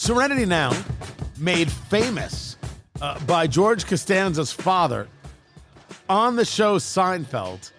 Serenity Now, made famous by George Costanza's father on the show Seinfeld.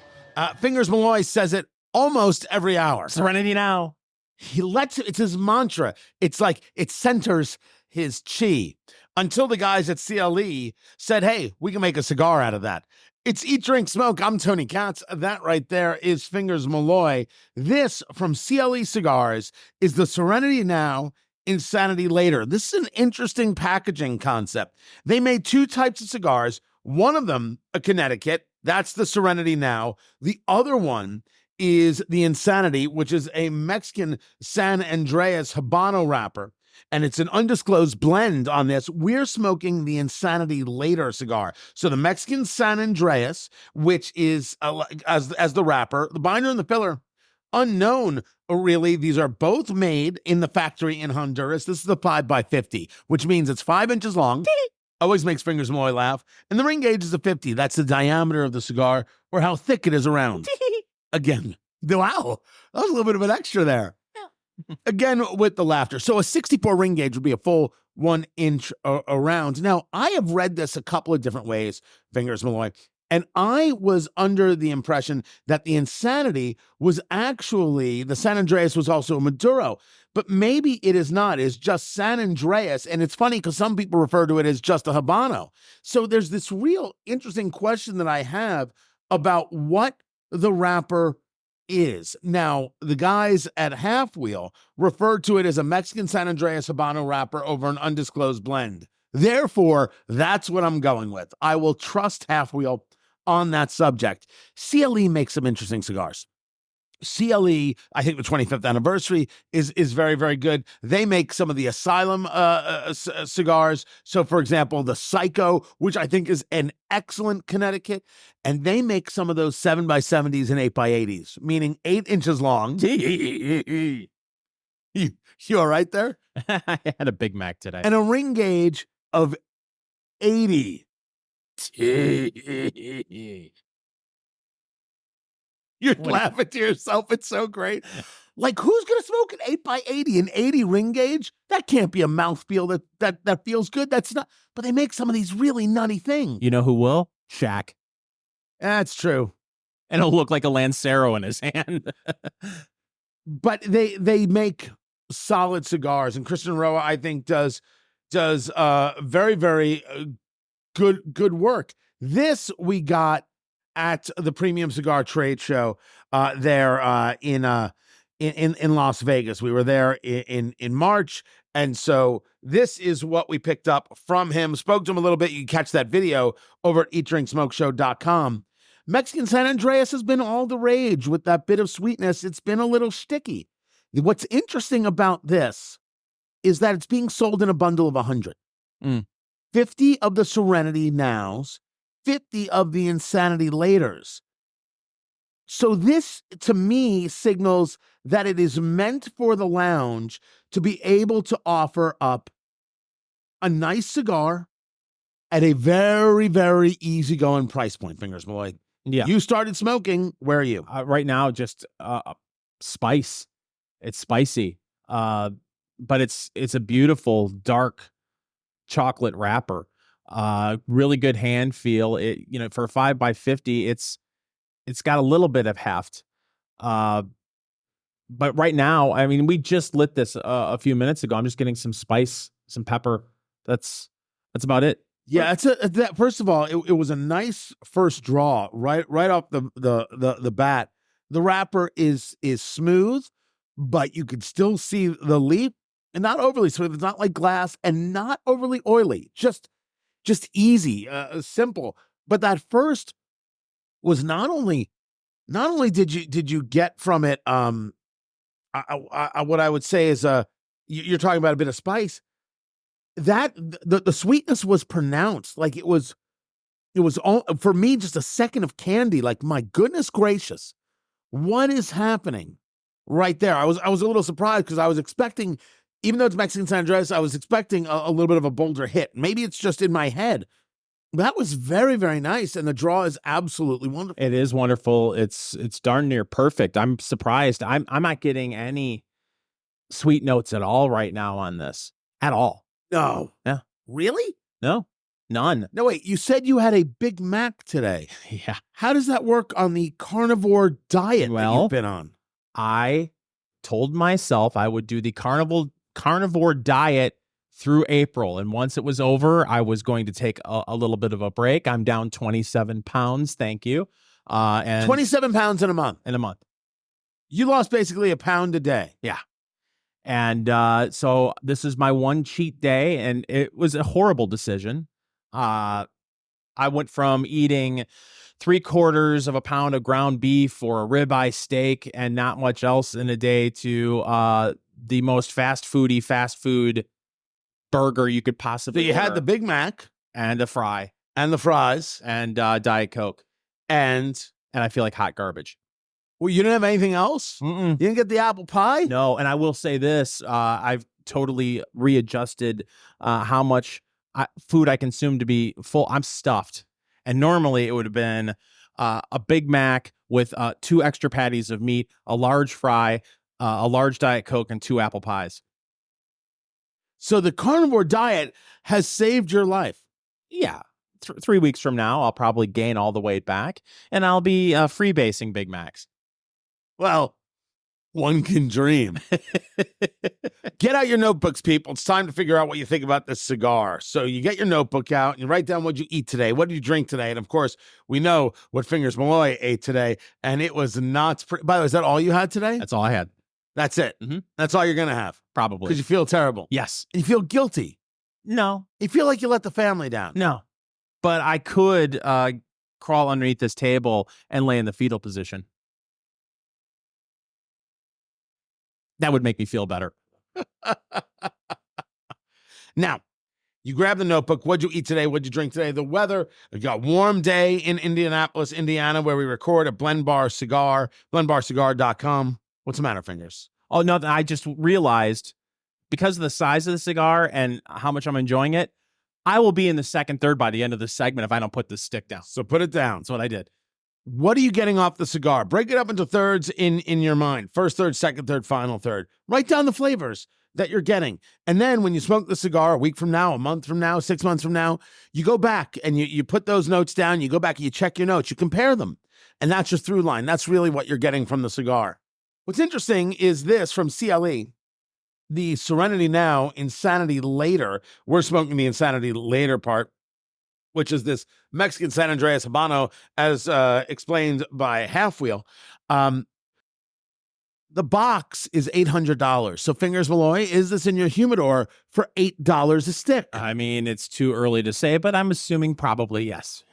Fingers Malloy says it almost every hour. Serenity Now. It's his mantra. It's like it centers his chi until the guys at CLE said, hey, we can make a cigar out of that. It's Eat, Drink, Smoke. I'm Tony Katz. That right there is Fingers Malloy. This from CLE Cigars is the Serenity Now, Insanity Later. This is an interesting packaging concept. They made two types of cigars. One of them, a Connecticut. That's the Serenity Now. The other one is the Insanity, which is a Mexican San Andreas Habano wrapper. And it's an undisclosed blend on this. We're smoking the Insanity Later cigar. So the Mexican San Andreas, which is as the wrapper, the binder and the filler, unknown, really. These are both made in the factory in Honduras. This is the 5x50, which means it's 5 inches long. Always makes Fingers Malloy laugh. And the ring gauge is a 50. That's the diameter of the cigar or how thick it is around. Again, wow, that was a little bit of an extra there. Again, with the laughter. So a 64 ring gauge would be a full 1 inch around. Now, I have read this a couple of different ways, Fingers Malloy, and I was under the impression that the Insanity was actually, the San Andreas was also a Maduro, but maybe it is not. It's just San Andreas, and it's funny because some people refer to it as just a Habano. So there's this real interesting question that I have about what the wrapper is. Now, the guys at Half Wheel referred to it as a Mexican San Andreas Habano wrapper over an undisclosed blend. Therefore, that's what I'm going with. I will trust Half Wheel on that subject. CLE makes some interesting cigars. CLE, I think the 25th anniversary is very, very good. They make some of the Asylum cigars. So, for example, the Psycho, which I think is an excellent Connecticut, and they make some of those 7x70s and 8x80s, meaning 8 inches long. You all right there? I had a Big Mac today. And a ring gauge of 80. You're laughing to yourself. It's so great. Like, who's going to smoke an 8x80, an 80 ring gauge? That can't be a mouthfeel that feels good. That's not. But they make some of these really nutty things. You know who will? Shaq. That's true. And it'll look like a Lancero in his hand. But they make solid cigars. And Christian Roa, I think, does very, very good work. This we got at the Premium Cigar Trade Show there in Las Vegas. We were there in March, and so this is what we picked up from him. Spoke to him a little bit. You can catch that video over at eatdrinksmokeshow.com. Mexican San Andreas has been all the rage with that bit of sweetness. It's been a little sticky. What's interesting about this is that it's being sold in a bundle of 100. 50 of the Serenity Nows, 50 of the Insanity Laters. So this, to me, signals that it is meant for the lounge to be able to offer up a nice cigar at a very, very easygoing price point, Fingers Malloy. Yeah. You started smoking. Where are you? Right now, just spice. It's spicy, but it's a beautiful, dark chocolate wrapper. Really good hand feel. It, for a 5x50, it's got a little bit of heft. But right now, I mean, we just lit this a few minutes ago. I'm just getting some spice, some pepper. That's about it. Yeah, first of all, it was a nice first draw right off the bat. The wrapper is smooth, but you could still see the leaf, and not overly smooth. It's not like glass, and not overly oily. Just easy, simple. But that first was not only did you get from it what I would say is you're talking about a bit of spice. That the sweetness was pronounced. Like it was all, for me, just a second of candy. Like, my goodness gracious, what is happening right there? I was a little surprised because I was expecting, even though it's Mexican San Andreas, I was expecting a little bit of a bolder hit. Maybe it's just in my head. That was very, very nice, and the draw is absolutely wonderful. It is wonderful. It's darn near perfect. I'm surprised. I'm not getting any sweet notes at all right now on this. at all. No. Yeah. Really? No, none. No, wait. You said you had a Big Mac today. Yeah. How does that work on the carnivore diet that Well, you've been on? I told myself I would do the carnivore diet through April. And once it was over, I was going to take a little bit of a break. I'm down 27 pounds. Thank you. And 27 pounds in a month. in a month. You lost basically a pound a day. Yeah. And so this is my one cheat day, and it was a horrible decision. I went from eating 3/4 of a pound of ground beef or a ribeye steak and not much else in a day to the most fast food burger you could So possibly you had order. the Big Mac And a fry and the fries and Diet Coke. and I feel like hot garbage. well, you didn't have anything else? Mm-mm. You didn't get the apple pie? No, and I will say this, I've totally readjusted how much food I consume to be full. I'm stuffed. And normally it would have been a Big Mac with 2 extra patties of meat, a large fry, a large Diet Coke, and 2 apple pies. So the carnivore diet has saved your life. Yeah. 3 weeks from now, I'll probably gain all the weight back, and I'll be freebasing Big Macs. Well, one can dream. Get out your notebooks, people. It's time to figure out what you think about this cigar. So you get your notebook out and you write down what you eat today. What did you drink today? And of course, we know what Fingers Malloy ate today. And it was not, by the way, is that all you had today? That's all I had. That's it. Mhm. That's all you're going to have. Probably. Because you feel terrible. Yes. You feel guilty. No. You feel like you let the family down. No. But I could crawl underneath this table and lay in the fetal position. That would make me feel better. Now, you grab the notebook. What'd you eat today? What'd you drink today? The weather, we got a warm day in Indianapolis, Indiana, where we record at Blend Bar Cigar, blendbarcigar.com. What's the matter, Fingers? Oh, no, I just realized because of the size of the cigar and how much I'm enjoying it, I will be in the second third by the end of this segment if I don't put this stick down. So put it down. That's what I did. What are you getting off the cigar? Break it up into thirds in your mind. First third, second third, final third. Write down the flavors that you're getting. And then when you smoke the cigar a week from now, a month from now, 6 months from now, you go back and you put those notes down. You go back and you check your notes. You compare them. And that's your through line. That's really what you're getting from the cigar. What's interesting is this from CLE, the Serenity Now, Insanity Later. We're smoking the Insanity Later part, which is this Mexican San Andreas Habano, as explained by Half Wheel. The box is $800. So Fingers Malloy, is this in your humidor for $8 a stick? I mean, it's too early to say, but I'm assuming probably yes.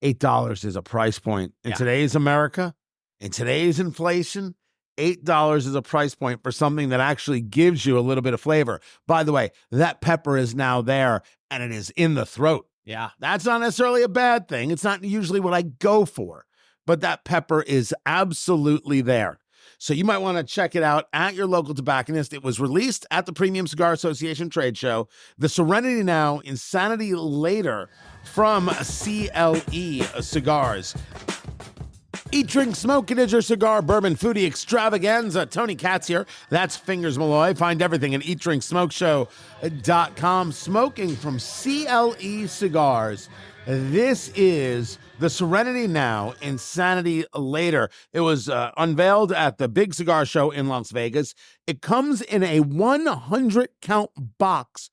$8 is a price point. In Yeah. today's America, in today's inflation, $8 is a price point for something that actually gives you a little bit of flavor. By the way, that pepper is now there and it is in the throat. Yeah. That's not necessarily a bad thing. It's not usually what I go for, but that pepper is absolutely there. So you might want to check it out at your local tobacconist. It was released at the Premium Cigar Association trade show. The Serenity Now, Insanity Later from CLE Cigars. Eat, drink, smoke. It is your cigar, bourbon, foodie extravaganza. Tony Katz here. That's Fingers Malloy. Find everything at eatdrinksmokeshow.com. Smoking from CLE Cigars. This is the Serenity Now, Insanity Later. It was unveiled at the Big Cigar Show in Las Vegas. It comes in a 100-count box.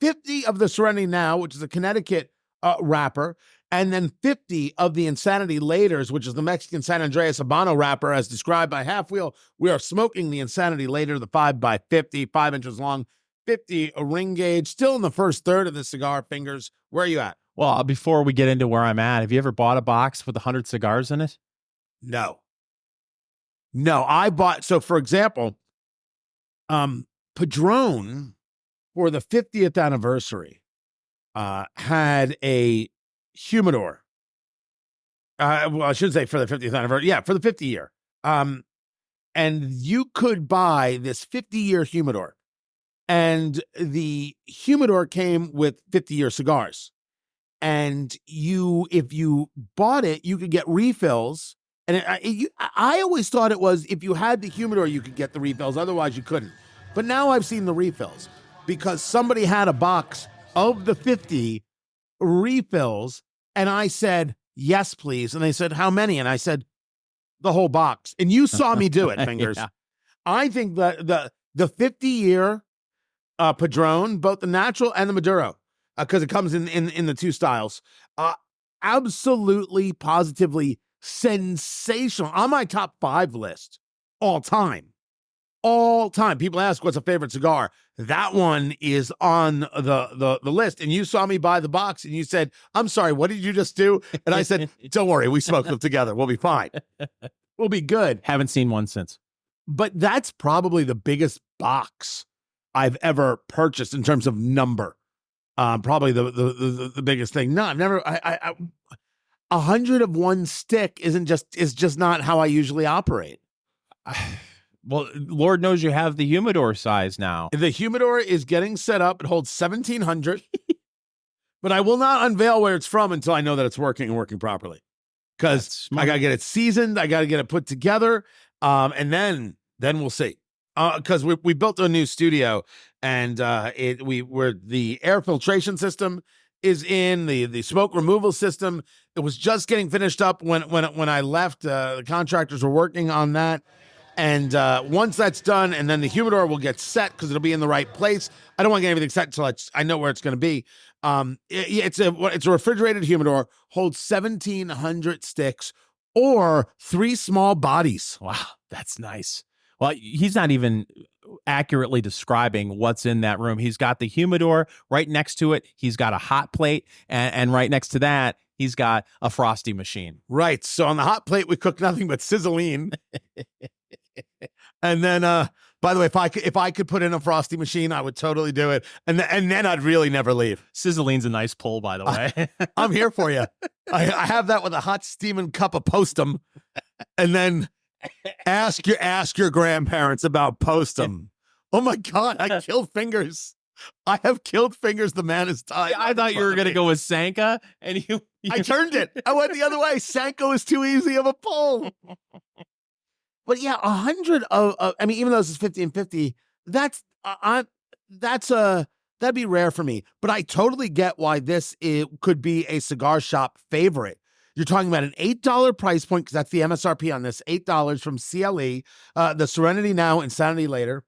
50 of the Serenity Now, which is a Connecticut wrapper, and then 50 of the Insanity Laters, which is the Mexican San Andreas Habano wrapper, as described by Half Wheel. We are smoking the Insanity Later, the 5x50, 5 inches long, 50 ring gauge, still in the first third of the cigar. Fingers, where are you at? Well, before we get into where I'm at, have you ever bought a box with 100 cigars in it? No, I bought, so for example, Padron for the 50th anniversary had a humidor. Well, I should say for the 50th anniversary. Yeah, for the 50 year. And you could buy this 50-year humidor. And the humidor came with 50-year cigars. And if you bought it, you could get refills. And I always thought it was if you had the humidor, you could get the refills. Otherwise, you couldn't. But now I've seen the refills. because somebody had a box of the 50 refills, and I said, yes, please. And they said, how many? And I said, the whole box. And you saw me do it, Fingers. Yeah. I think the 50-year Padron, both the natural and the Maduro, because it comes in the two styles, absolutely, positively sensational. On my top 5 list all time. All time. People ask what's a favorite cigar. That one is on the list. And you saw me buy the box and you said, I'm sorry, what did you just do? And I said, don't worry, we smoked them together. We'll be fine. We'll be good. Haven't seen one since. But that's probably the biggest box I've ever purchased in terms of number. Probably the biggest thing. No, I've never 100 of one stick is just not how I usually operate. Well, Lord knows you have the humidor size now. The humidor is getting set up. It holds 1,700, but I will not unveil where it's from until I know that it's working and working properly. Because I got to get it seasoned. I got to get it put together. And then we'll see. Because we built a new studio, and where the air filtration system is in, the smoke removal system. It was just getting finished up when I left. The contractors were working on that. And once that's done, and then the humidor will get set because it'll be in the right place. I don't want to get everything set until I know where it's going to be. It's a refrigerated humidor, holds 1,700 sticks or 3 small bodies. Wow, that's nice. Well, he's not even accurately describing what's in that room. He's got the humidor right next to it. He's got a hot plate, and right next to that, he's got a frosty machine. Right. So on the hot plate, we cook nothing but sizzling. And then, by the way, if I could put in a frosty machine, I would totally do it. And then I'd really never leave. Sizzling's a nice pull, by the way. I'm here for you. I have that with a hot steaming cup of Postum, and then ask your grandparents about Postum. Oh my God, I killed Fingers. I have killed Fingers. The man is tied. I thought you were going to go with Sanka, and you I turned it. I went the other way. Sanko is too easy of a pull. But yeah, 100 of I mean, even though this is 50 and 50, that'd be rare for me. But I totally get why could be a cigar shop favorite. You're talking about an $8 price point, because that's the MSRP on this, $8 from CLE, the Serenity Now, Insanity Later.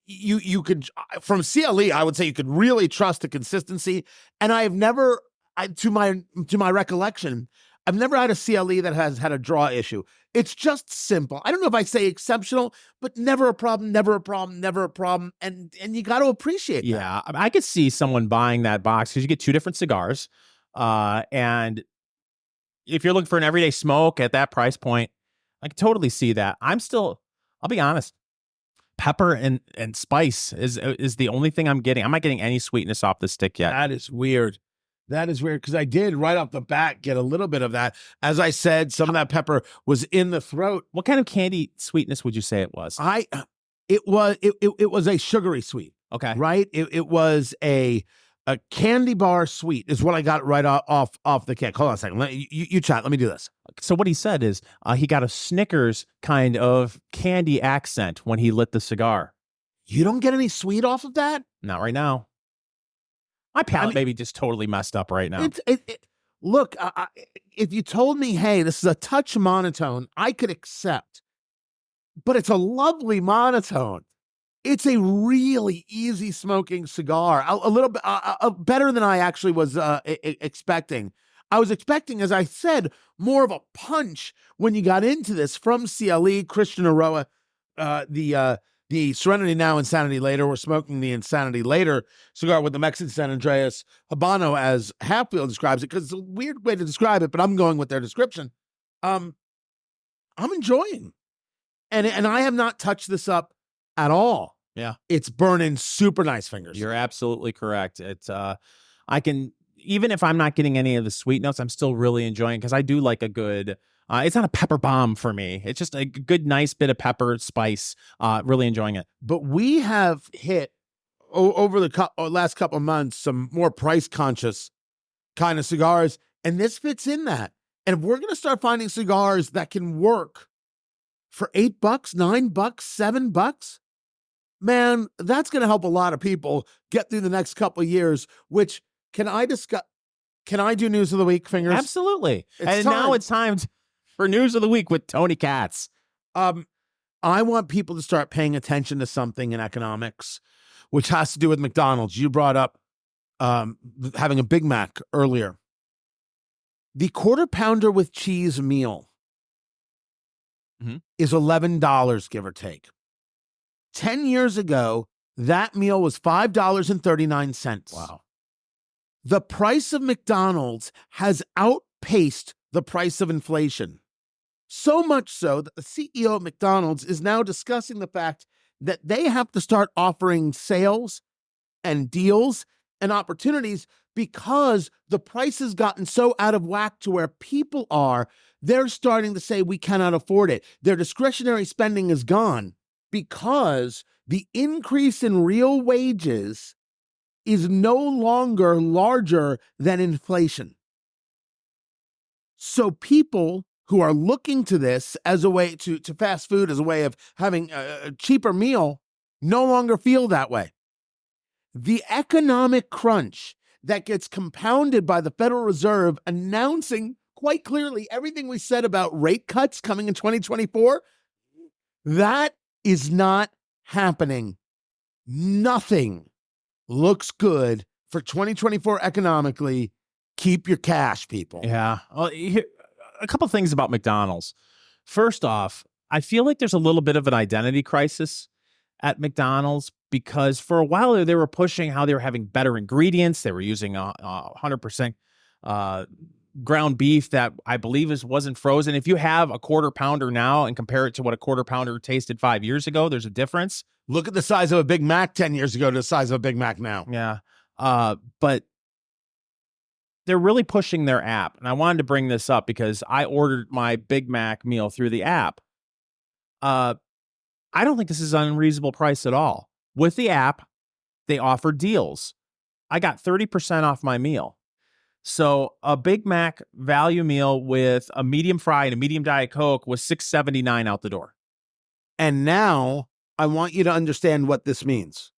You could, from CLE, I would say you could really trust the consistency. And I have never, to my recollection, I've never had a CLE that has had a draw issue. It's just simple. I don't know if I say exceptional, but never a problem, never a problem, never a problem. And you got to appreciate that. Yeah, I could see someone buying that box because you get 2 different cigars. And if you're looking for an everyday smoke at that price point, I can totally see that. I'll be honest, pepper and spice is the only thing I'm getting. I'm not getting any sweetness off the stick yet. That is weird. That is weird, because I did right off the bat get a little bit of that. As I said, some of that pepper was in the throat. What kind of candy sweetness would you say it was? It was a sugary sweet. Okay. Right? It was a candy bar sweet is what I got right off the kick. Hold on a second. You chat. Let me do this. So what he said is he got a Snickers kind of candy accent when he lit the cigar. You don't get any sweet off of that? Not right now. My palate maybe just totally messed up right now. Look, if you told me, hey, this is a touch monotone, I could accept. But it's a lovely monotone. It's a really easy smoking cigar. A little bit better than I actually was expecting. I was expecting, as I said, more of a punch when you got into this from CLE, Christian Aroa, the Serenity Now, Insanity Later. We're smoking the Insanity Later cigar with the Mexican San Andreas Habano, as Hatfield describes it, because it's a weird way to describe it, but I'm going with their description. I'm enjoying. And I have not touched this up at all. Yeah. It's burning super nice, Fingers. You're absolutely correct. It's I can, even if I'm not getting any of the sweet notes, I'm still really enjoying, because I do like a good it's not a pepper bomb for me. It's just a good, nice bit of pepper spice. Really enjoying it. But we have hit over the last couple of months some more price conscious kind of cigars, and this fits in that. And if we're going to start finding cigars that can work for $8, $9, $7, man, that's going to help a lot of people get through the next couple of years, which can I discuss? Can I do news of the week, Fingers? Absolutely. It's Now time. it's time for news of the week with Tony Katz. I want people to start paying attention to something in economics, which has to do with McDonald's. You brought up having a Big Mac earlier. The quarter pounder with cheese meal is $11, give or take. 10 years ago, that meal was $5.39. Wow. The price of McDonald's has outpaced the price of inflation. So much so that the CEO of McDonald's is now discussing the fact that they have to start offering sales and deals and opportunities because the price has gotten so out of whack to where people are. They're starting to say we cannot afford it. Their discretionary spending is gone because the increase in real wages is no longer larger than inflation. So people who are looking to this as a way to fast food, as a way of having a cheaper meal, no longer feel that way. The economic crunch that gets compounded by the Federal Reserve announcing quite clearly everything we said about rate cuts coming in 2024, that is not happening. Nothing looks good for 2024 economically. Keep your cash, people. Yeah. Well, a couple things about McDonald's. First off, I feel like there's a little bit of an identity crisis at McDonald's because for a while they were pushing how they were having better ingredients. They were using 100% ground beef that I believe wasn't frozen. If you have a quarter pounder now and compare it to what a quarter pounder tasted 5 years ago, there's a difference. Look at the size of a Big Mac 10 years ago to the size of a Big Mac now. Yeah. But they're really pushing their app. And I wanted to bring this up because I ordered my Big Mac meal through the app. I don't think this is an unreasonable price at all. With the app, they offer deals. I got 30% off my meal. So a Big Mac value meal with a medium fry and a medium Diet Coke was $6.79 out the door. And now I want you to understand what this means,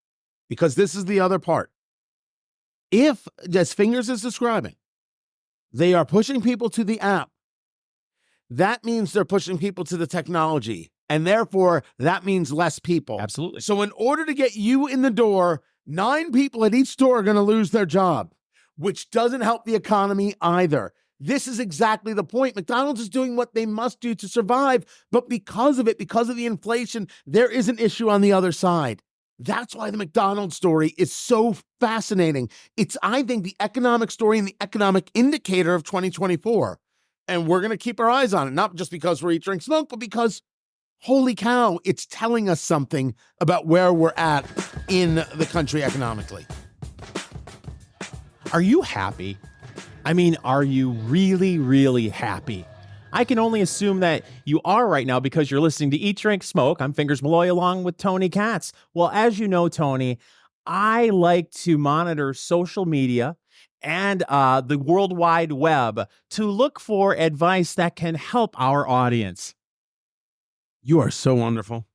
because this is the other part. If, as Fingers is describing, they are pushing people to the app, that means they're pushing people to the technology. And therefore, that means less people. Absolutely. So in order to get you in the door, 9 people at each store are going to lose their job, which doesn't help the economy either. This is exactly the point. McDonald's is doing what they must do to survive, but because of it, because of the inflation, there is an issue on the other side. That's why the McDonald's story is so fascinating. It's, I think, the economic story and the economic indicator of 2024. And we're going to keep our eyes on it, not just because we're Eat, Drink, Smoke, but because, holy cow, it's telling us something about where we're at in the country economically. Are you happy? I mean, are you really, really happy? I can only assume that you are right now because you're listening to Eat, Drink, Smoke. I'm Fingers Malloy along with Tony Katz. Well, as you know, Tony, I like to monitor social media and the World Wide Web to look for advice that can help our audience. You are so wonderful.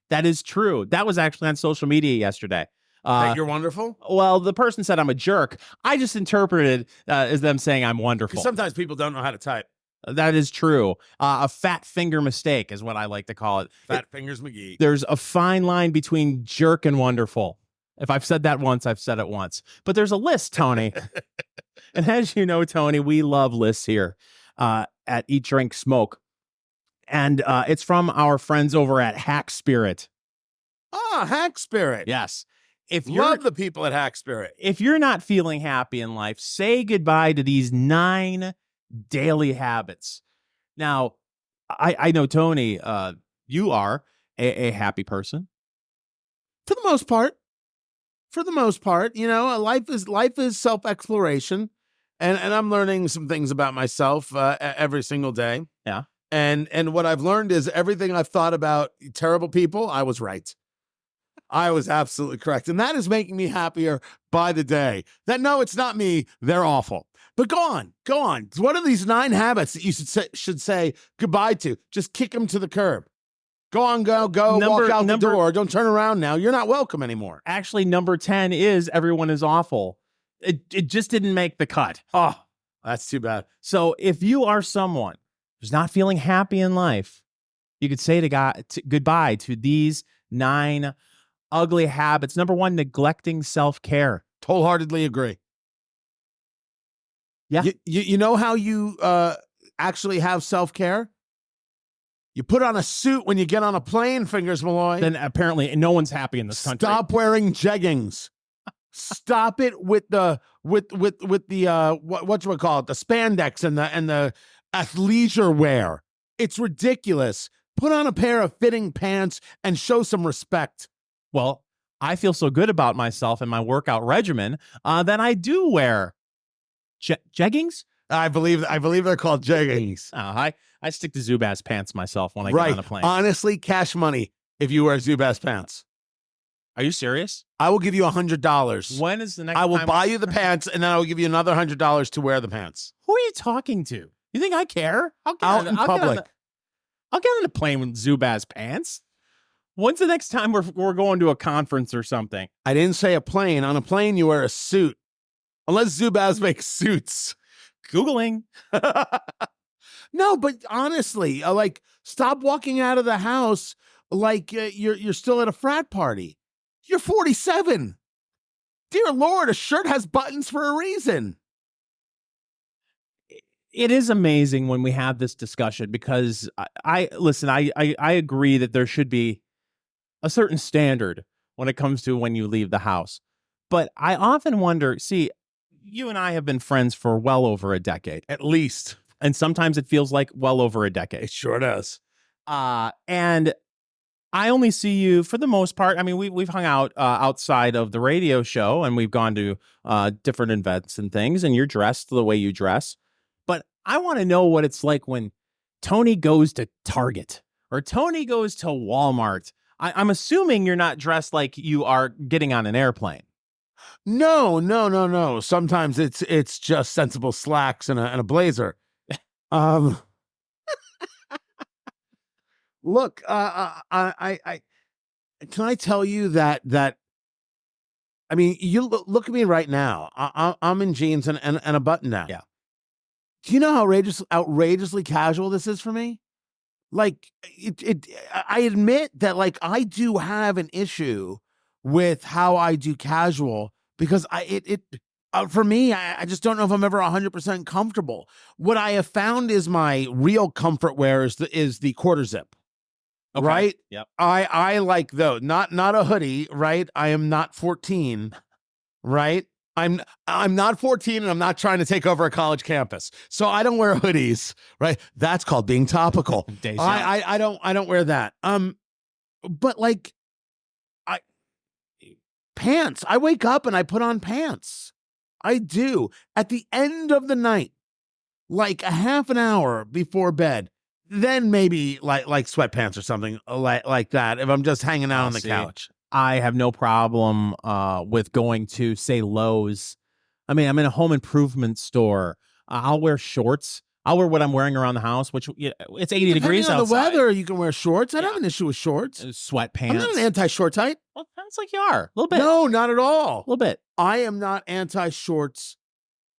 That is true. That was actually on social media yesterday. That you're wonderful? Well, the person said I'm a jerk. I just interpreted as them saying I'm wonderful. Sometimes people don't know how to type. That is true. A fat finger mistake is what I like to call it. Fat Fingers McGee. There's a fine line between jerk and wonderful. If I've said that once, I've said it once. But there's a list, Tony. And as you know, Tony, we love lists here at Eat, Drink, Smoke. And it's from our friends over at Hack Spirit. Ah, Hack Spirit. Yes. Love the people at Hack Spirit. If you're not feeling happy in life, say goodbye to these 9 daily habits. Now, I know, Tony, you are a happy person. For the most part. For the most part, you know, life is self-exploration. And I'm learning some things about myself every single day. Yeah. And what I've learned is everything I've thought about terrible people, I was right. I was absolutely correct. And that is making me happier by the day. That, no, it's not me. They're awful. But go on. What are these 9 habits that you should say goodbye to? Just kick them to the curb. Go on, go, walk out the door. Don't turn around now. You're not welcome anymore. Actually, number 10 is everyone is awful. It just didn't make the cut. Oh, that's too bad. So if you are someone who's not feeling happy in life, you could say goodbye to these 9 ugly habits. Number 1, neglecting self-care. Wholeheartedly agree. Yeah. You know how you actually have self-care? You put on a suit when you get on a plane, Fingers Malloy. Then apparently no one's happy in this country. Stop wearing jeggings. Stop it with the what you would call it, the spandex and the athleisure wear. It's ridiculous. Put on a pair of fitting pants and show some respect. Well, I feel so good about myself and my workout regimen that I do wear jeggings. I believe they're called jeggings. I stick to Zubaz pants myself when I get on a plane. Honestly, cash money if you wear Zubaz pants. Are you serious? I will give you $100. When is the next I will time buy you the pants, and then I will give you another $100 to wear the pants. Who are you talking to? You think I care? Out in public. I'll get on a plane with Zubaz pants. When's the next time we're going to a conference or something? I didn't say a plane. On a plane, you wear a suit. Unless Zubaz makes suits. Googling. No, but honestly, stop walking out of the house like you're still at a frat party. You're 47. Dear Lord, a shirt has buttons for a reason. It is amazing when we have this discussion because I agree that there should be a certain standard when it comes to when you leave the house. But I often wonder, see, you and I have been friends for well over a decade. At least. And sometimes it feels like well over a decade. It sure does. And I only see you for the most part. I mean, we've hung out outside of the radio show and we've gone to different events and things, and you're dressed the way you dress. But I want to know what it's like when Tony goes to Target or Tony goes to Walmart. I'm assuming you're not dressed like you are getting on an airplane. No. Sometimes it's just sensible slacks and a blazer. Look, I can I tell you that I mean, you look at me right now. I'm in jeans and a button down. Yeah. Do you know how outrageously casual this is for me? Like I admit that I do have an issue with how I do casual because for me, I just don't know if I'm ever 100% comfortable. What I have found is my real comfort wear is the quarter zip. Okay. Right? Yep. I like those. Not a hoodie, right? I am not 14, right? I'm not 14 and I'm not trying to take over a college campus. So I don't wear hoodies, right? That's called being topical. I don't wear that. But pants. I wake up and I put on pants. I do. At the end of the night, like a half an hour before bed, then maybe like sweatpants or something like that if I'm just hanging out on the couch. I have no problem with going to, say, Lowe's. I mean, I'm in a home improvement store. I'll wear shorts. I'll wear what I'm wearing around the house, which it's 80 degrees outside. Depending on the weather, you can wear shorts. I don't have an issue with shorts. Sweatpants. I'm not an anti-short type. Well, sounds like you are. A little bit. No, not at all. A little bit. I am not anti-shorts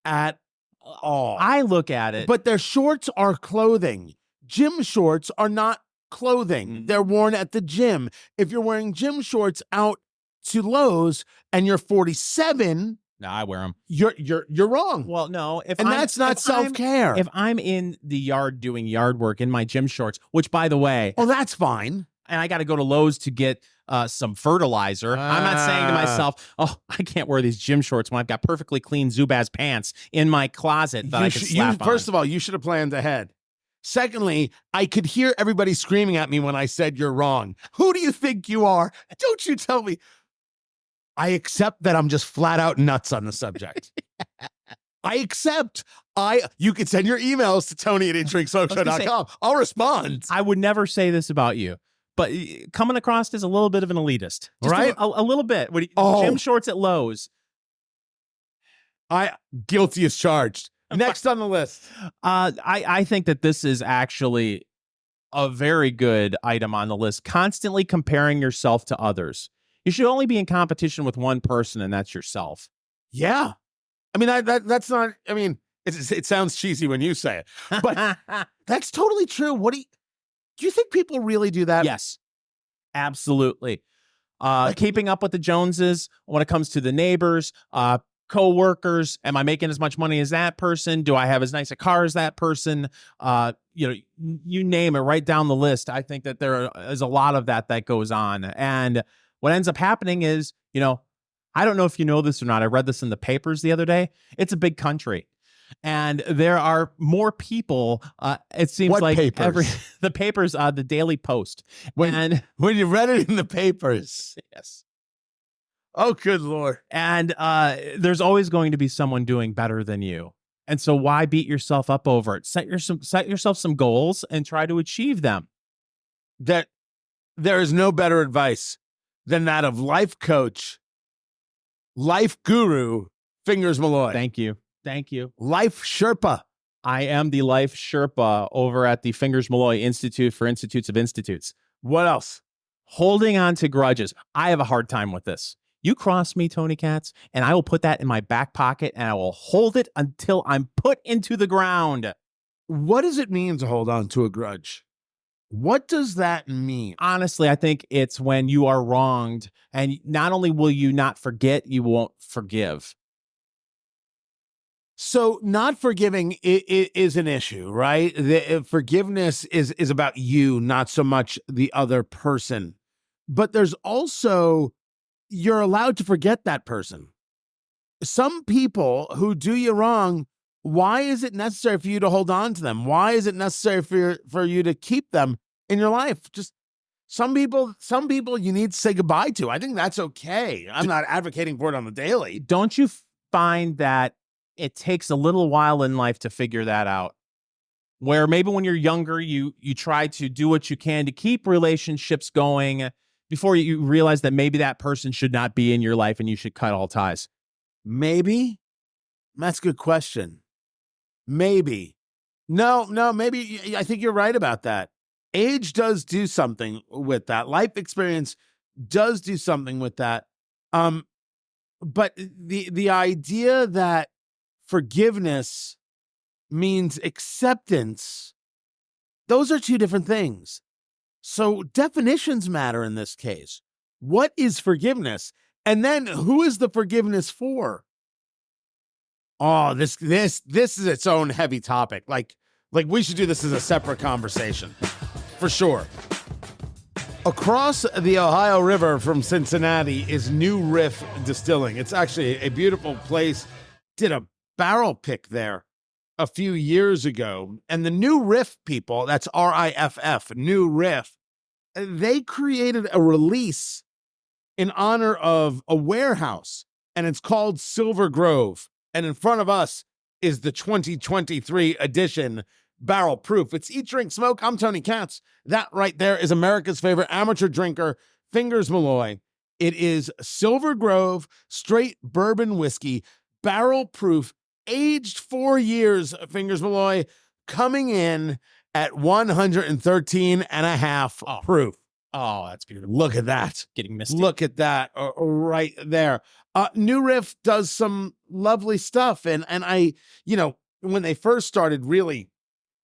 at all. I look at it. But their shorts are clothing. Gym shorts are not clothing. Mm-hmm. They're worn at the gym. If you're wearing gym shorts out to Lowe's and you're 47... No, I wear them. You're wrong. Well, no, that's not self-care. If I'm in the yard doing yard work in my gym shorts, which by the way, that's fine. And I got to go to Lowe's to get some fertilizer. I'm not saying to myself, "Oh, I can't wear these gym shorts when I've got perfectly clean Zubaz pants in my closet that I can slap on." First of all, you should have planned ahead. Secondly, I could hear everybody screaming at me when I said you're wrong. Who do you think you are? Don't you tell me. I accept that I'm just flat out nuts on the subject. I accept. You can send your emails to Tony@IntrinkSmokeShow.com. I'll respond. I would never say this about you, but coming across as a little bit of an elitist, just right? A little bit. Gym shorts at Lowe's. Guilty as charged. Next on the list. I think that this is actually a very good item on the list. Constantly comparing yourself to others. You should only be in competition with one person, and that's yourself. Yeah. I mean, that's not, I mean, it sounds cheesy when you say it, but that's totally true. Do you think people really do that? Yes, absolutely. Keeping up with the Joneses when it comes to the neighbors, co-workers. Am I making as much money as that person? Do I have as nice a car as that person? You name it, right down the list. I think that there is a lot of that goes on. And what ends up happening is, I don't know if you know this or not. I read this in the papers the other day. It's a big country. And there are more people. It seems what like papers? The papers, the Daily Post. When you read it in the papers. Yes. Oh, good Lord. And there's always going to be someone doing better than you. And so why beat yourself up over it? Set yourself some goals and try to achieve them. That there is no better advice than that of life coach, life guru, Fingers Malloy. Thank you. Life Sherpa. I am the Life Sherpa over at the Fingers Malloy Institute for Institutes of Institutes. What else? Holding on to grudges. I have a hard time with this. You cross me, Tony Katz, and I will put that in my back pocket and I will hold it until I'm put into the ground. What does it mean to hold on to a grudge? What does that mean? Honestly, I think it's when you are wronged, and not only will you not forget, you won't forgive. So not forgiving is an issue, right? Forgiveness is about you, not so much the other person. But there's also, you're allowed to forget that person. Some people who do you wrong, why is it necessary for you to hold on to them? Why is it necessary for you to keep them in your life? Just some people you need to say goodbye to. I think that's okay. I'm not advocating for it on the daily. Don't you find that it takes a little while in life to figure that out? Where maybe when you're younger, you try to do what you can to keep relationships going before you realize that maybe that person should not be in your life and you should cut all ties. Maybe? That's a good question. Maybe. No, maybe. I think you're right about that. Age does do something with that. Life experience does do something with that. But the idea that forgiveness means acceptance, those are two different things. So definitions matter in this case. What is forgiveness? And then who is the forgiveness for? Oh, this is its own heavy topic. Like we should do this as a separate conversation, for sure. Across the Ohio River from Cincinnati is New Riff Distilling. It's actually a beautiful place. Did a barrel pick there a few years ago. And the New Riff people, that's RIFF, New Riff, they created a release in honor of a warehouse, and it's called Silver Grove. And in front of us is the 2023 edition Barrel Proof. It's Eat, Drink, Smoke. I'm Tony Katz. That right there is America's favorite amateur drinker, Fingers Malloy. It is Silver Grove, straight bourbon whiskey, barrel proof, aged 4 years, Fingers Malloy, coming in at 113.5 proof. Oh, that's beautiful. Look at that. Getting misty. Look at that right there. New Riff does some lovely stuff. And I, when they first started really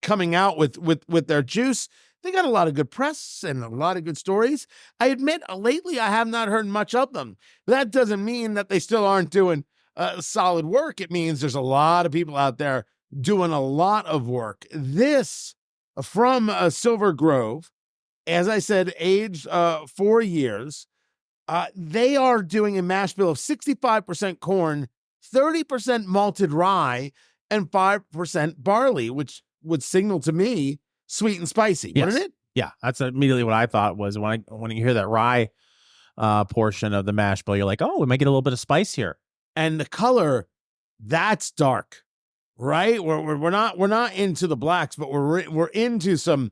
coming out with their juice, they got a lot of good press and a lot of good stories. I admit, lately I have not heard much of them. But that doesn't mean that they still aren't doing solid work. It means there's a lot of people out there doing a lot of work. This from Silver Grove, as I said, aged 4 years. They are doing a mash bill of 65% corn, 30% malted rye, and 5% barley, which would signal to me sweet and spicy, wouldn't it? Yeah, that's immediately what I thought was when you hear that rye portion of the mash bill, you're like, oh, we might get a little bit of spice here. And the color, that's dark, right? We're not into the blacks, but we're into some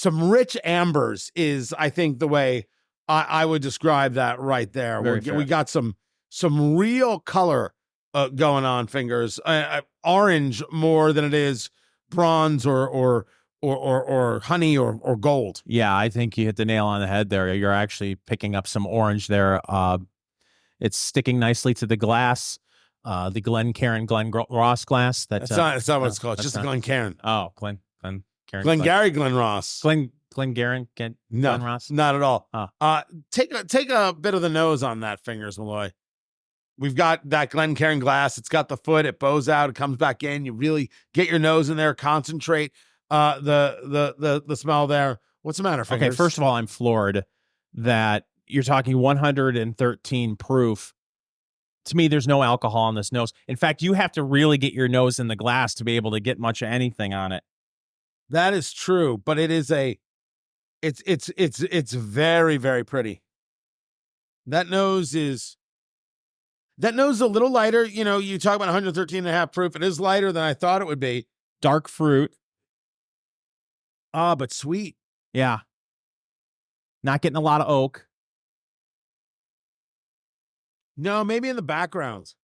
rich ambers is, I think, the way I would describe that right there. We got some real color going on, Fingers. Orange more than it is bronze or or honey or gold. Yeah, I think you hit the nail on the head there. You're actually picking up some orange there. It's sticking nicely to the glass. The Glen Ross glass. That's not what it's called. It's just a Glencairn. Oh, Glen Glengarry Glen Ross. Glen Ross. Not at all. Oh. Take a bit of the nose on that, Fingers Malloy. We've got that Glencairn glass. It's got the foot. It bows out. It comes back in. You really get your nose in there. Concentrate the smell there. What's the matter, Fingers? Okay, first of all, I'm floored that you're talking 113 proof. To me, there's no alcohol on this nose. In fact, you have to really get your nose in the glass to be able to get much of anything on it. That is true, but it is it's very, very pretty. That nose is a little lighter. You know, you talk about 113.5 proof. It is lighter than I thought it would be. Dark fruit. But sweet. Yeah. Not getting a lot of oak. No, maybe in the background.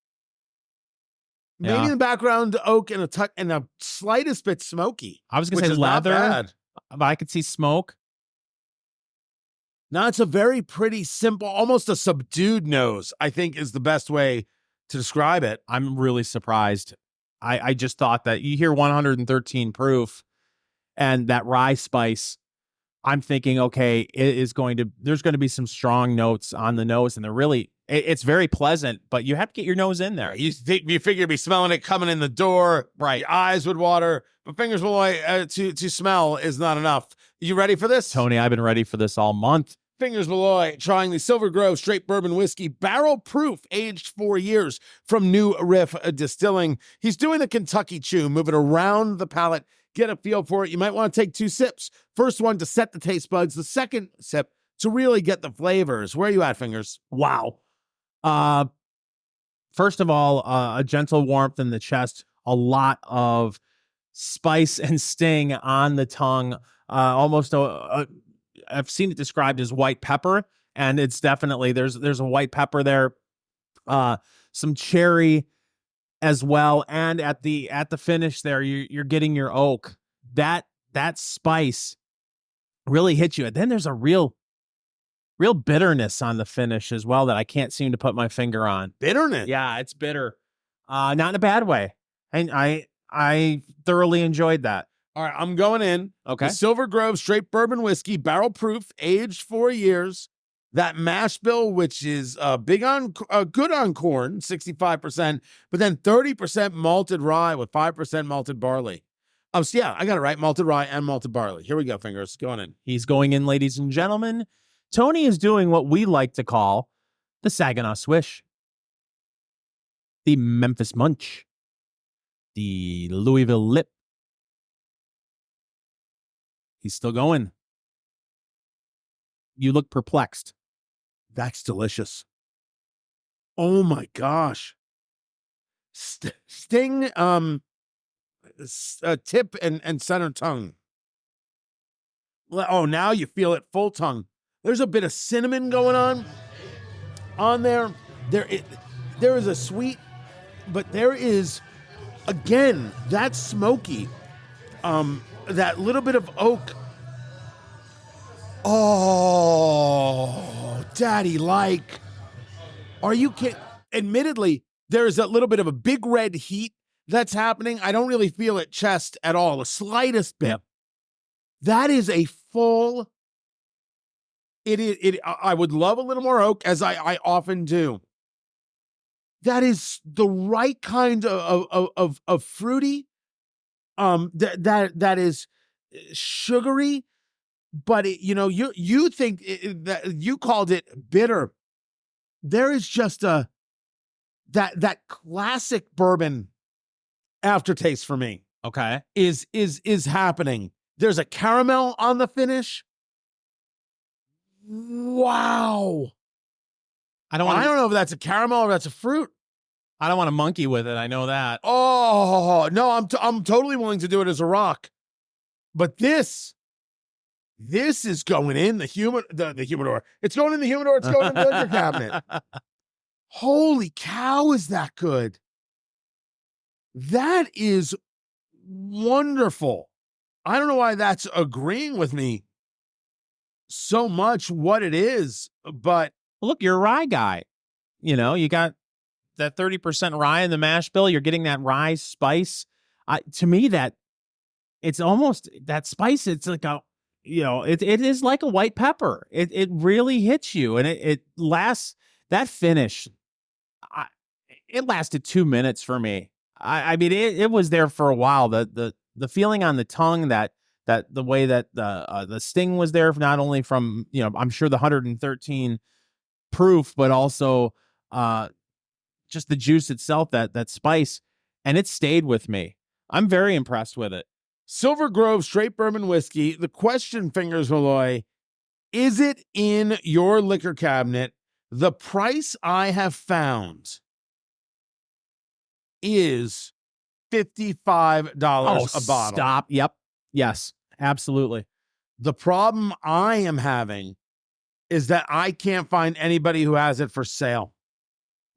Maybe in the background, oak and a slightest bit smoky. I was gonna say leather, but I could see smoke. No, it's a very pretty, simple, almost a subdued nose, I think is the best way to describe it. I'm really surprised. I just thought that you hear 113 proof and that rye spice. I'm thinking, okay, there's going to be some strong notes on the nose, and it's very pleasant, but you have to get your nose in there. You figure you'd be smelling it coming in the door, right? Your eyes would water, but Fingers Malloy, to smell is not enough. You ready for this? Tony, I've been ready for this all month. Fingers Malloy trying the Silver Grove Straight Bourbon Whiskey, barrel proof, aged 4 years from New Riff Distilling. He's doing the Kentucky Chew, move it around the palate, get a feel for it. You might want to take 2 sips. First one to set the taste buds, the second sip to really get the flavors. Where are you at, Fingers? Wow. First of all, a gentle warmth in the chest, a lot of spice and sting on the tongue, almost I've seen it described as white pepper, and it's definitely there's a white pepper there, some cherry as well, and at the finish there you're getting your oak. That spice really hits you, and then there's a real bitterness on the finish as well that I can't seem to put my finger on. Bitterness? Yeah, it's bitter, not in a bad way, and I thoroughly enjoyed that. All right, I'm going in. Okay. The Silver Grove Straight Bourbon Whiskey, barrel proof, aged 4 years. That mash bill, which is good on corn, 65%, but then 30% malted rye with 5% malted barley. So yeah, I got it right. Malted rye and malted barley. Here we go, Fingers. Going in. He's going in, ladies and gentlemen. Tony is doing what we like to call the Saginaw Swish, the Memphis Munch, the Louisville Lip. He's still going. You look perplexed. That's delicious. Oh my gosh. Sting, tip and center tongue. Oh, now you feel it full tongue. There's a bit of cinnamon going on there. There is a sweet, but there is, again, that smoky, that little bit of oak. Oh, daddy, like, are you kidding? Admittedly, there is a little bit of a big red heat that's happening. I don't really feel it chest at all, the slightest bit. Yep. That is a full. I would love a little more oak, as I often do. That is the right kind of fruity. That is sugary, but you think that you called it bitter. There is just that classic bourbon aftertaste for me. Okay, is happening. There's a caramel on the finish. Wow. I don't know if that's a caramel or that's a fruit. I don't want to monkey with it. I know that. Oh no, I'm totally willing to do it as a rock. But this is going in the humidor. It's going in the humidor. It's going in the liquor cabinet. Holy cow, is that good? That is wonderful. I don't know why that's agreeing with me so much what it is, but Look, you're a rye guy. You know, you got that 30% rye in the mash bill. You're getting that rye spice. To me, that it's almost that spice. It's like it is like a white pepper. It really hits you, and it lasts. That finish, it lasted 2 minutes for me. I mean, it was there for a while. The feeling on the tongue, that the way that the sting was there, not only from, I'm sure the 113 proof, but also just the juice itself, that spice, and it stayed with me. I'm very impressed with it. Silver Grove straight bourbon whiskey. The question, Fingers Malloy, is it in your liquor cabinet? The price I have found is $55 a bottle. Stop. Yep. Yes, absolutely. The problem I am having is that I can't find anybody who has it for sale.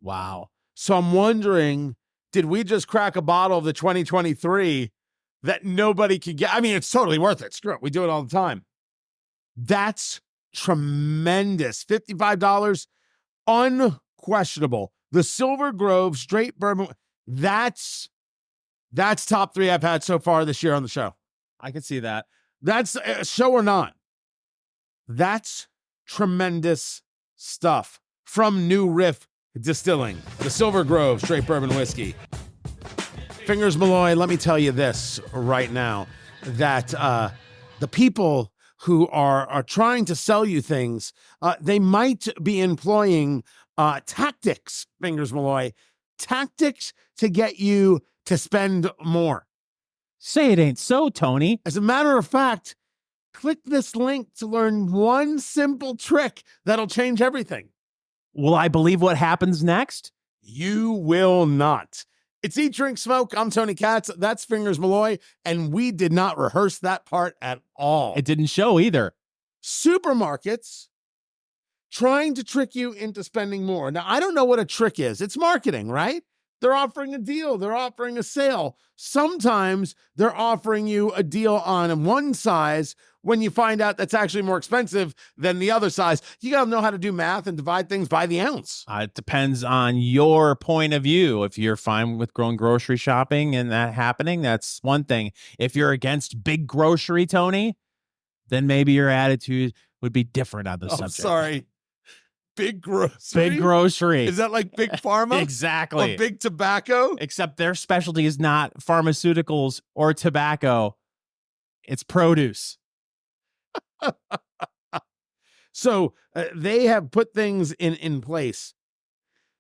Wow. So I'm wondering, did we just crack a bottle of the 2023 that nobody could get? I mean, it's totally worth it. Screw it. We do it all the time. That's tremendous. $55, unquestionable. The Silver Grove straight bourbon, that's top 3 I've had so far this year on the show. I can see that. That's show or not. That's tremendous stuff from New Riff Distilling, the Silver Grove straight bourbon whiskey. Fingers Malloy, let me tell you this right now, that the people who are trying to sell you things, they might be employing tactics, Fingers Malloy, tactics to get you to spend more. Say it ain't so, Tony. As a matter of fact, click this link to learn one simple trick that'll change everything. Will I believe what happens next? You will not. It's Eat, Drink, Smoke. I'm Tony Katz. That's Fingers Malloy, and we did not rehearse that part at all. It didn't show either. Supermarkets trying to trick you into spending more. Now, I don't know what a trick is. It's marketing, right? They're offering a deal. They're offering a sale. Sometimes they're offering you a deal on one size when you find out that's actually more expensive than the other size. You got to know how to do math and divide things by the ounce. It depends on your point of view. If you're fine with going grocery shopping and that happening, that's one thing. If you're against big grocery, Tony, then maybe your attitude would be different on the subject. Sorry. Big grocery? Big grocery. Is that like big pharma? Exactly. Or big tobacco? Except their specialty is not pharmaceuticals or tobacco. It's produce. So they have put things in place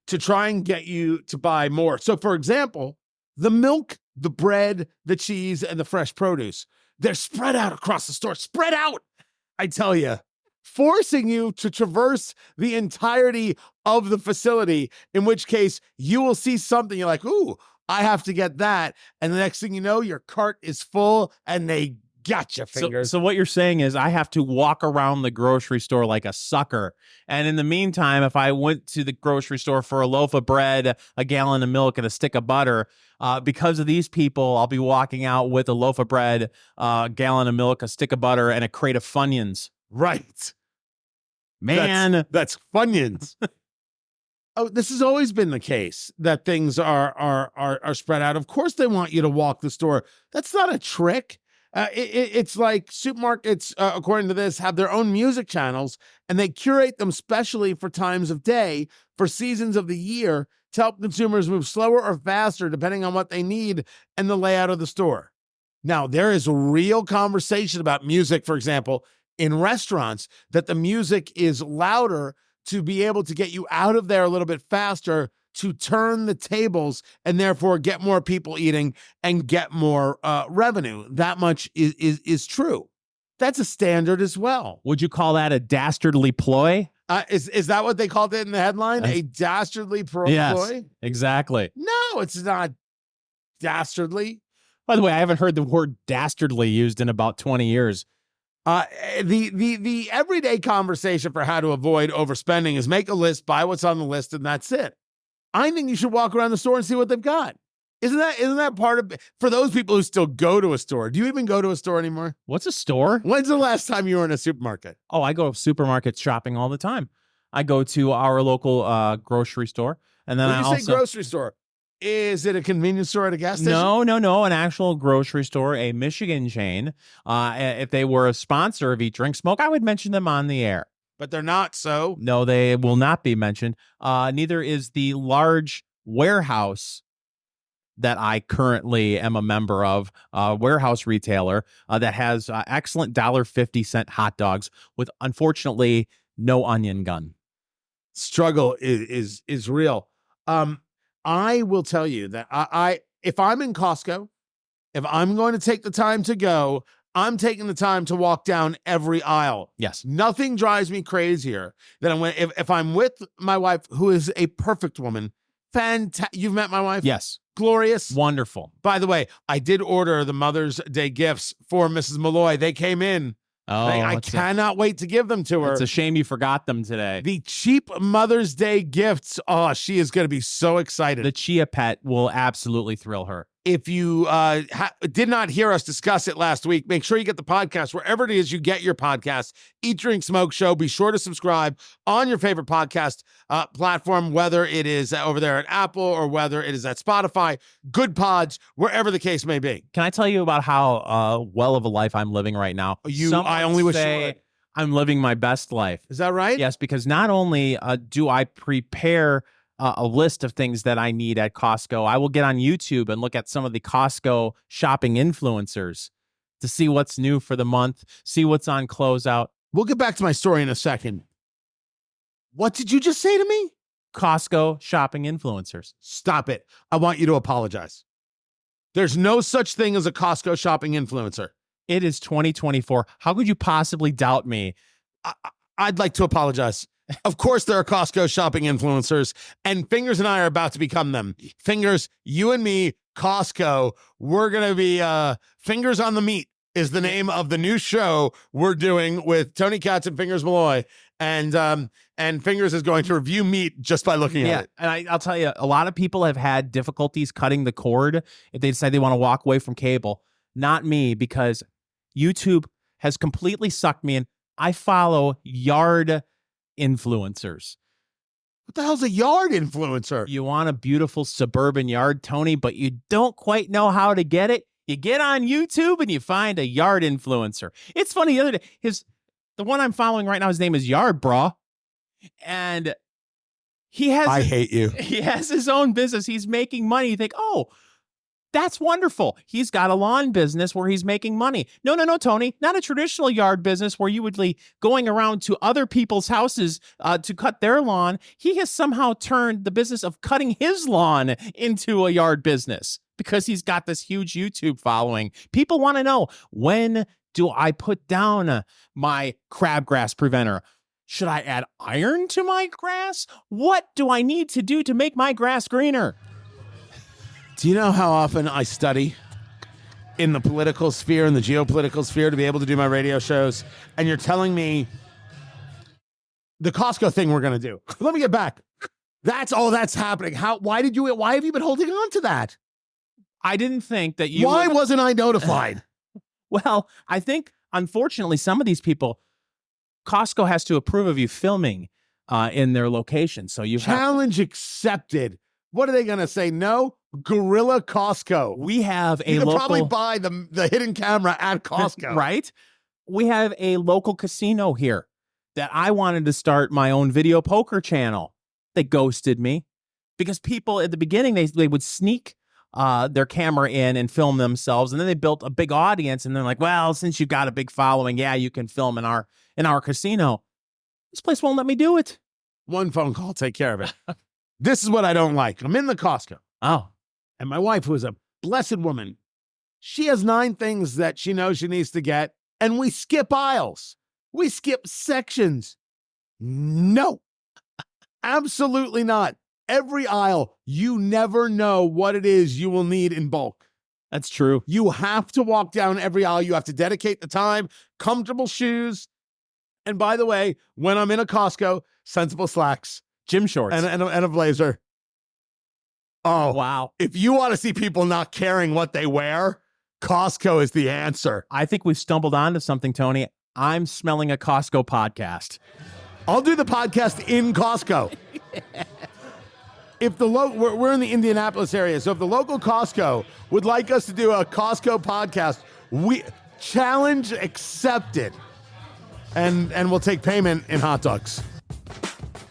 to try and get you to buy more. So, for example, the milk, the bread, the cheese, and the fresh produce, they're spread out across the store. Spread out, I tell you. Forcing you to traverse the entirety of the facility, in which case you will see something, you're like, ooh, I have to get that. And the next thing you know, your cart is full and they got you, Fingers. So what you're saying is I have to walk around the grocery store like a sucker. And in the meantime, if I went to the grocery store for a loaf of bread, a gallon of milk, and a stick of butter, because of these people, I'll be walking out with a loaf of bread, a gallon of milk, a stick of butter, and a crate of Funyuns. Right. Man. That's Funyuns. Oh, this has always been the case, that things are spread out. Of course they want you to walk the store. That's not a trick. It's like supermarkets, according to this, have their own music channels, and they curate them specially for times of day, for seasons of the year, to help consumers move slower or faster, depending on what they need and the layout of the store. Now, there is a real conversation about music, for example, in restaurants, that the music is louder to be able to get you out of there a little bit faster, to turn the tables and therefore get more people eating and get more revenue. That much is true. That's a standard as well. Would you call that a dastardly ploy? Is that what they called it in the headline? A dastardly ploy? Yes, exactly. No, it's not dastardly. By the way, I haven't heard the word dastardly used in about 20 years. The everyday conversation for how to avoid overspending is make a list, buy what's on the list, and that's it. I think you should walk around the store and see what they've got. Isn't that part of for those people who still go to a store? Do you even go to a store anymore? What's a store? When's the last time you were in a supermarket? Oh, I go supermarket shopping all the time. I go to our local grocery store, and then When I you also say grocery store, is it a convenience store at a gas station? no, an actual grocery store, a Michigan chain. If they were a sponsor of Eat, Drink, Smoke, I would mention them on the air. But they're not. So No, they will not be mentioned. Neither is the large warehouse that I currently am a member of, warehouse retailer that has excellent $1.50 hot dogs with, unfortunately, no onion gun. struggle is real. I will tell you that I if I'm in Costco, if I'm going to take the time to go, I'm taking the time to walk down every aisle. Yes. Nothing drives me crazier than if I'm with my wife, who is a perfect woman. You've met my wife? Yes. Glorious. Wonderful. By the way, I did order the Mother's Day gifts for Mrs. Malloy. They came in. Oh, I cannot wait to give them to her. It's a shame you forgot them today. The cheap Mother's Day gifts. Oh, she is going to be so excited. The Chia Pet will absolutely thrill her. If you did not hear us discuss it last week, make sure you get the podcast wherever it is you get your podcast. Eat, Drink, Smoke Show. Be sure to subscribe on your favorite podcast platform, whether it is over there at Apple or whether it is at Spotify, Good Pods, wherever the case may be. Can I tell you about how well of a life I'm living right now? I only wish you would. I'm living my best life. Is that right? Yes, because not only do I prepare a list of things that I need at Costco, I will get on YouTube and look at some of the Costco shopping influencers to see what's new for the month, see what's on closeout. We'll get back to my story in a second. What did you just say to me? Costco shopping influencers. Stop it. I want you to apologize. There's no such thing as a Costco shopping influencer. It is 2024. How could you possibly doubt me? I'd like to apologize. Of course, there are Costco shopping influencers, and Fingers and I are about to become them. Fingers, you and me, Costco, we're going to be Fingers on the Meat is the name of the new show we're doing with Tony Katz and Fingers Malloy. And Fingers is going to review meat just by looking at it. And I'll tell you, a lot of people have had difficulties cutting the cord if they decide they want to walk away from cable. Not me, because YouTube has completely sucked me in. I follow yard influencers. What the hell's a yard influencer? You want a beautiful suburban yard, Tony, but you don't quite know how to get it? You get on YouTube and you find a yard influencer. It's funny, the other day, the one I'm following right now, his name is Yard Bra. And I hate you. He has his own business. He's making money. You think, oh, that's wonderful. He's got a lawn business where he's making money. No, Tony, not a traditional yard business where you would be going around to other people's houses to cut their lawn. He has somehow turned the business of cutting his lawn into a yard business because he's got this huge YouTube following. People want to know, when do I put down my crabgrass preventer? Should I add iron to my grass? What do I need to do to make my grass greener? Do you know how often I study in the political sphere and the geopolitical sphere to be able to do my radio shows? And you're telling me the Costco thing we're going to do. Let me get back. That's all that's happening. Why have you been holding on to that? I didn't think that you Why wasn't I notified? Well, I think, unfortunately, some of these people, Costco has to approve of you filming in their location. So you Challenge accepted. What are they going to say? No? Guerrilla Costco. We have a you can local... probably buy the hidden camera at Costco. Right? We have a local casino here that I wanted to start my own video poker channel. They ghosted me because people at the beginning, they would sneak their camera in and film themselves. And then they built a big audience and they're like, well, since you've got a big following, yeah, you can film in our casino. This place won't let me do it. One phone call, take care of it. This is what I don't like. I'm in the Costco. Oh. And my wife, who is a blessed woman, she has 9 things that she knows she needs to get. And we skip aisles. We skip sections. No, absolutely not. Every aisle, you never know what it is you will need in bulk. That's true. You have to walk down every aisle. You have to dedicate the time, comfortable shoes. And by the way, when I'm in a Costco, sensible slacks, gym shorts, and a blazer. Oh, Wow. if you want to see people not caring what they wear, Costco is the answer. I think we've stumbled onto something, Tony. I'm smelling a Costco podcast. I'll do the podcast in Costco. If we're in the Indianapolis area, so if the local Costco would like us to do a Costco podcast, we challenge accepted, and we'll take payment in hot dogs.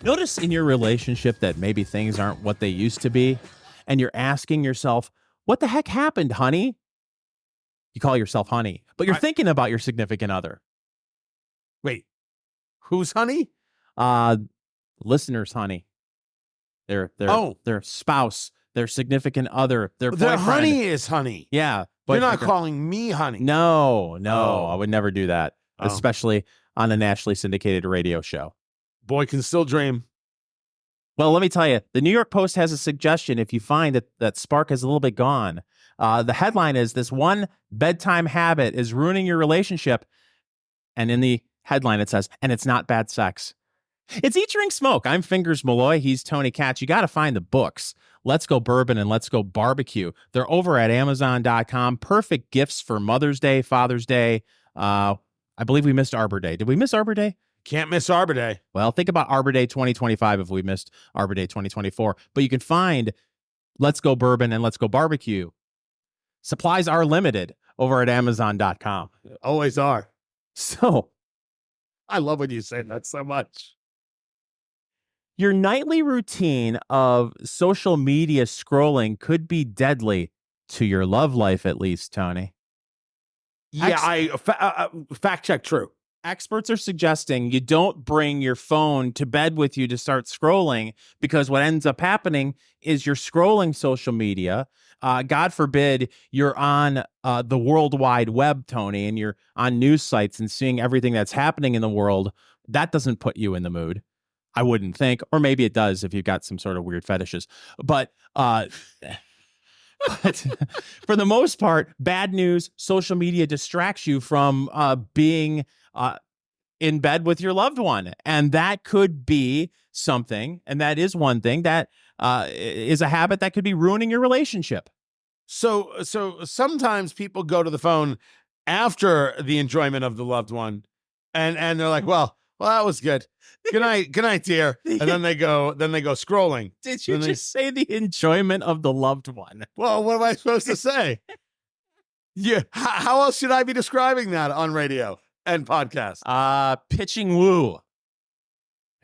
Notice in your relationship that maybe things aren't what they used to be, and you're asking yourself, what the heck happened, honey? You call yourself honey, but you're thinking about your significant other. Wait, who's honey? Listeners, honey. Their spouse, their significant other, their boyfriend. Their honey is honey. Yeah. You're not calling me honey. No, Oh. I would never do that, especially on a nationally syndicated radio show. Boy can still dream. Well, let me tell you, the New York Post has a suggestion if you find that spark is a little bit gone. The headline is, this one bedtime habit is ruining your relationship. And in the headline, it says, and it's not bad sex. It's Eat, Drink, Smoke. I'm Fingers Malloy. He's Tony Katz. You got to find the books. Let's Go Bourbon and Let's Go Barbecue. They're over at Amazon.com. Perfect gifts for Mother's Day, Father's Day. I believe we missed Arbor Day. Did we miss Arbor Day? Can't miss Arbor Day. Well, think about Arbor Day 2025 if we missed Arbor Day 2024. But you can find Let's Go Bourbon and Let's Go Barbecue. Supplies are limited over at Amazon.com. Always are. So, I love when you say that so much. your nightly routine of social media scrolling could be deadly to your love life, at least, Tony. Yeah, fact check true. Experts are suggesting you don't bring your phone to bed with you to start scrolling, because what ends up happening is you're scrolling social media. God forbid you're on the World Wide Web, Tony, and you're on news sites and seeing everything that's happening in the world. That doesn't put you in the mood, I wouldn't think. Or maybe it does if you've got some sort of weird fetishes. But for the most part, bad news, social media distracts you from being in bed with your loved one. And that could be something, and that is one thing that is a habit that could be ruining your relationship. So sometimes people go to the phone after the enjoyment of the loved one, and they're like, well, that was good. Good night, dear. And then they go scrolling. Did you just say the enjoyment of the loved one? Well, what am I supposed to say? Yeah, how else should I be describing that on radio and podcast? Pitching woo.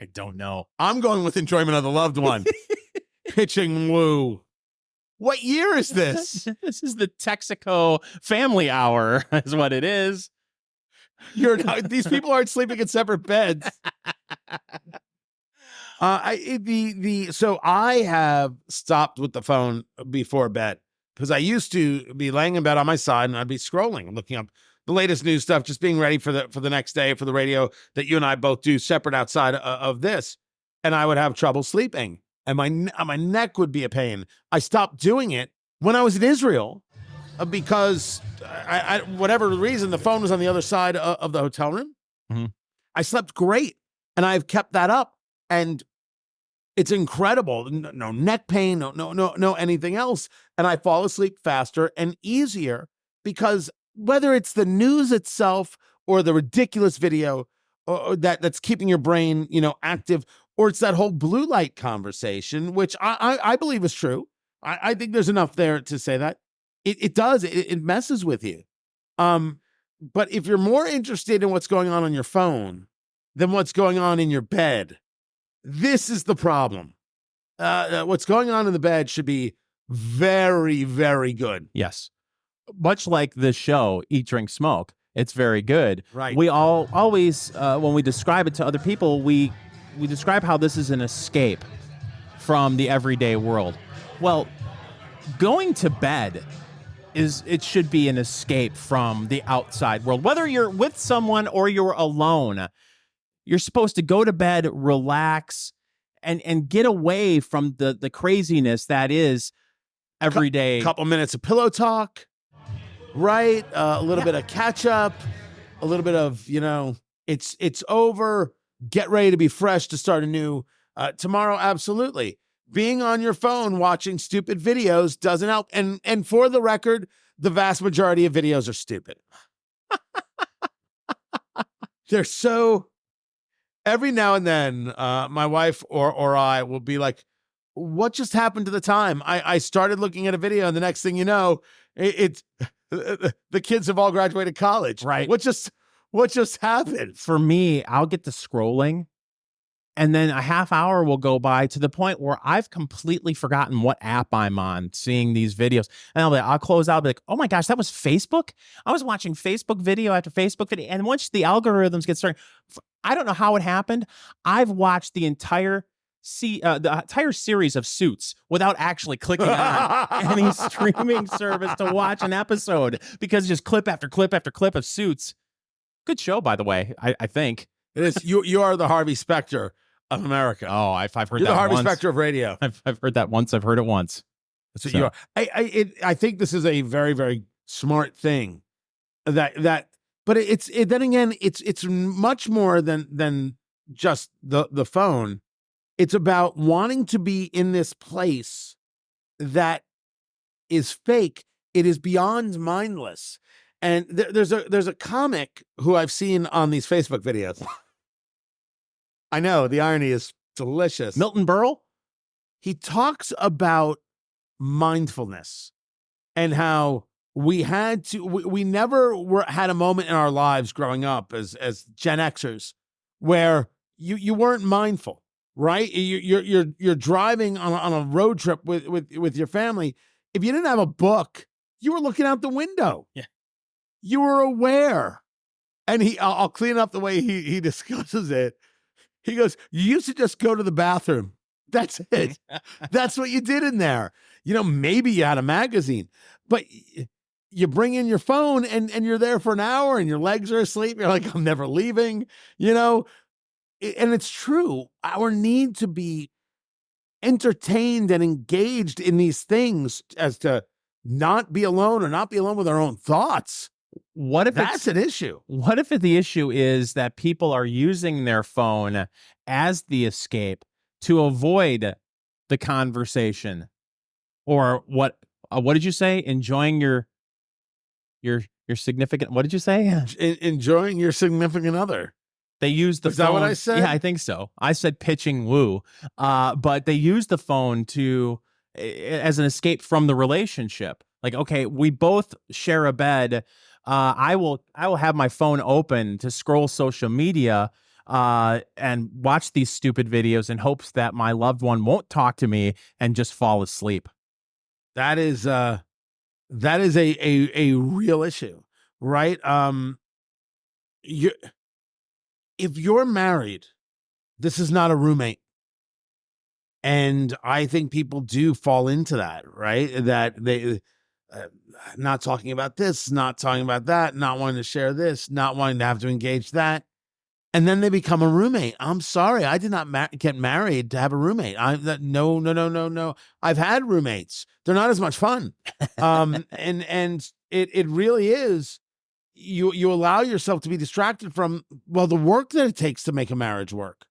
I don't know. I'm going with enjoyment of the loved one. Pitching woo. What year is this? This is the Texaco Family Hour, is what it is. These people aren't sleeping in separate beds. So I have stopped with the phone before bed, because I used to be laying in bed on my side and I'd be scrolling, looking up the latest news stuff, just being ready for the next day, for the radio that you and I both do separate outside of this. And I would have trouble sleeping, and my neck would be a pain. I stopped doing it when I was in Israel, because I whatever reason, the phone was on the other side of the hotel room. Mm-hmm. I slept great, and I've kept that up, and it's incredible. No neck pain, no anything else, and I fall asleep faster and easier, because whether it's the news itself or the ridiculous video or that's keeping your brain, active, or it's that whole blue light conversation, which I believe is true. I think there's enough there to say that. It does. It messes with you. But if you're more interested in what's going on your phone than what's going on in your bed, this is the problem. What's going on in the bed should be very, very good. Yes. Much like this show, Eat, Drink, Smoke, it's very good. Right. We always, when we describe it to other people, we describe how this is an escape from the everyday world. Well, going to bed it should be an escape from the outside world. Whether you're with someone or you're alone, you're supposed to go to bed, relax, and get away from the craziness that is every day. Couple minutes of pillow talk, right? A little bit of catch up, a little bit of, it's over. Get ready to be fresh to start anew tomorrow. Absolutely. being on your phone watching stupid videos doesn't help. And for the record, the vast majority of videos are stupid. They're so, every now and then, my wife or I will be like, what just happened to the time? I started looking at a video, and the next thing you know, it's the kids have all graduated college. Right. What just happened? For me, I'll get to scrolling, and then a half hour will go by to the point where I've completely forgotten what app I'm on seeing these videos. And I'll close out, be like, oh my gosh, that was Facebook? I was watching Facebook video after Facebook video. And once the algorithms get started, I don't know how it happened. I've watched the entire series of Suits without actually clicking on any streaming service to watch an episode, because just clip after clip after clip of Suits. Good show, by the way, I think. It is. You are the Harvey Specter of America. Oh, I've heard You're that the Harvey once. Specter of radio. I've heard that once. I've heard it once. That's what you are. I think this is a very, very smart thing. But then again, it's much more than just the phone. It's about wanting to be in this place that is fake. It is beyond mindless. And there's a comic who I've seen on these Facebook videos. I know, the irony is delicious. Milton Berle? He talks about mindfulness and how we never had a moment in our lives growing up as Gen Xers where you weren't mindful, right? You're driving on a road trip with your family. If you didn't have a book, you were looking out the window. Yeah. You were aware. And I'll clean up the way he discusses it. He goes, you used to just go to the bathroom. That's it. That's what you did in there. Maybe you had a magazine, but you bring in your phone and you're there for an hour and your legs are asleep. You're like, I'm never leaving, and it's true. Our need to be entertained and engaged in these things as to not be alone or not be alone with our own thoughts. What if that's an issue? What if the issue is that people are using their phone as the escape to avoid the conversation? Or what did you say? Enjoying your significant, what did you say? Enjoying your significant other. They use the phone. Is that what I said? Yeah, I think so. I said pitching woo. But they use the phone as an escape from the relationship. Like, okay, we both share a bed. I will have my phone open to scroll social media and watch these stupid videos in hopes that my loved one won't talk to me and just fall asleep. That is a real issue, right? If you're married, this is not a roommate. And I think people do fall into that, right? That they not talking about this, not talking about that, not wanting to share this, not wanting to have to engage that. And then they become a roommate. I'm sorry. I did not get married to have a roommate. No. I've had roommates. They're not as much fun. And it really is. You allow yourself to be distracted from, the work that it takes to make a marriage work,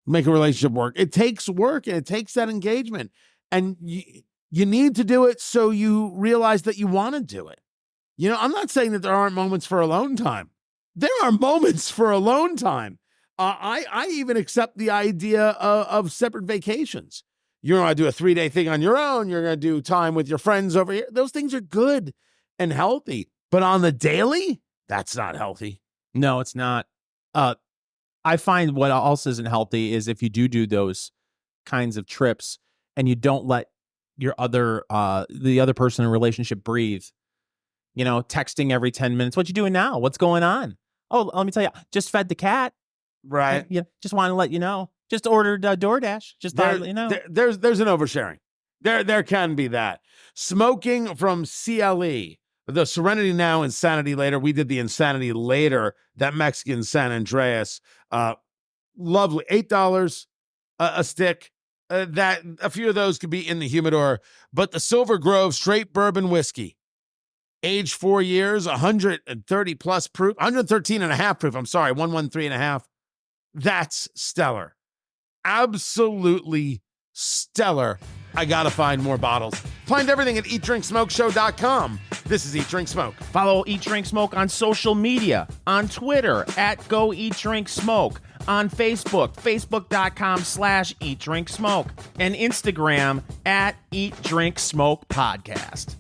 make a relationship work. It takes work and it takes that engagement. And you need to do it so you realize that you want to do it. I'm not saying that there aren't moments for alone time. There are moments for alone time. I even accept the idea of separate vacations. You're going to do a 3-day thing on your own. You're going to do time with your friends over here. Those things are good and healthy. But on the daily, that's not healthy. No, it's not. I find what else isn't healthy is if you do those kinds of trips and you don't let the other person in a relationship breathe. Texting every 10 minutes. What you doing now? What's going on? Oh, let me tell you, just fed the cat. Right. Just want to let you know. Just ordered DoorDash. Just thought, There's an oversharing. There can be that. Smoking from CLE. The Serenity Now, Insanity Later. We did the Insanity Later, that Mexican San Andreas. Lovely. $8 a stick. That a few of those could be in the humidor. But the Silver Grove straight bourbon whiskey. Age 4 years, 130 plus proof, 113 and a half proof. I'm sorry, 113 and a half. That's stellar. Absolutely stellar. I gotta find more bottles. Find everything at eatdrinksmokeshow.com. This is Eat Drink Smoke. Follow Eat Drink Smoke on social media, on Twitter at Go Eat Drink Smoke, on Facebook, facebook.com/Eat Drink Smoke, and Instagram at Eat Drink Smoke Podcast.